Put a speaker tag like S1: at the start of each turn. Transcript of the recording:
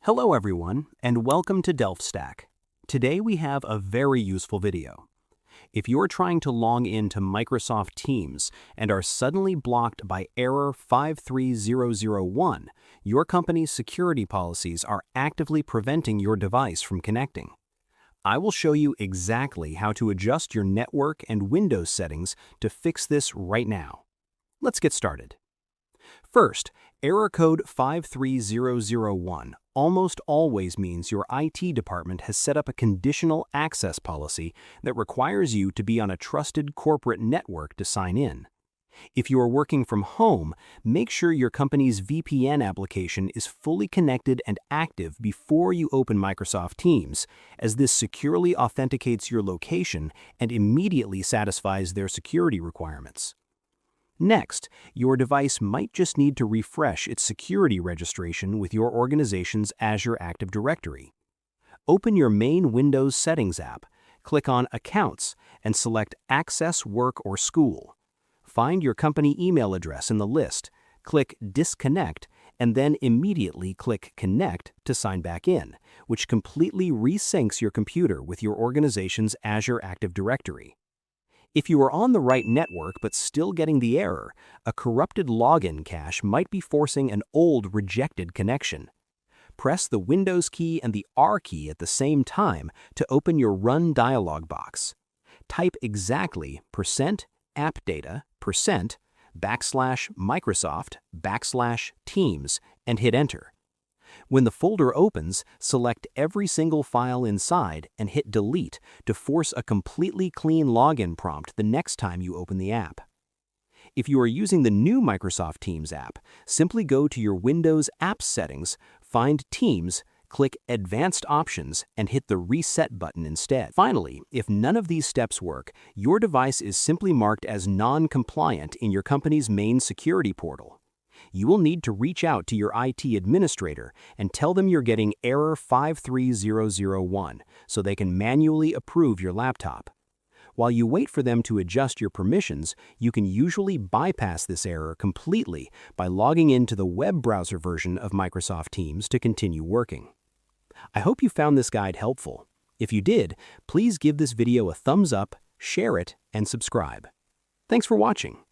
S1: Hello everyone, and welcome to Delft Stack. Today we have a very useful video. If you're trying to log into Microsoft Teams and are suddenly blocked by error 53001, your company's security policies are actively preventing your device from connecting. I will show you exactly how to adjust your network and Windows settings to fix this right now. Let's get started. First, error code 53001 almost always means your IT department has set up a conditional access policy that requires you to be on a trusted corporate network to sign in. If you are working from home, make sure your company's VPN application is fully connected and active before you open Microsoft Teams, as this securely authenticates your location and immediately satisfies their security requirements. Next, your device might just need to refresh its security registration with your organization's Azure Active Directory. Open your main Windows Settings app, click on Accounts, and select Access Work or School. Find your company email address in the list, click Disconnect, and then immediately click Connect to sign back in, which completely resyncs your computer with your organization's Azure Active Directory. If you are on the right network but still getting the error, a corrupted login cache might be forcing an old rejected connection. Press the Windows key and the R key at the same time to open your Run dialog box. Type exactly %appdata %/Microsoft/Teams and hit Enter. When the folder opens, select every single file inside and hit Delete to force a completely clean login prompt the next time you open the app. If you are using the new Microsoft Teams app, simply go to your Windows Apps settings, find Teams, click Advanced Options, and hit the Reset button instead. Finally, if none of these steps work, your device is simply marked as non-compliant in your company's main security portal. You will need to reach out to your IT administrator and tell them you're getting error 53001 so they can manually approve your laptop. While you wait for them to adjust your permissions, you can usually bypass this error completely by logging into the web browser version of Microsoft Teams to continue working. I hope you found this guide helpful. If you did, please give this video a thumbs up, share it, and subscribe. Thanks for watching.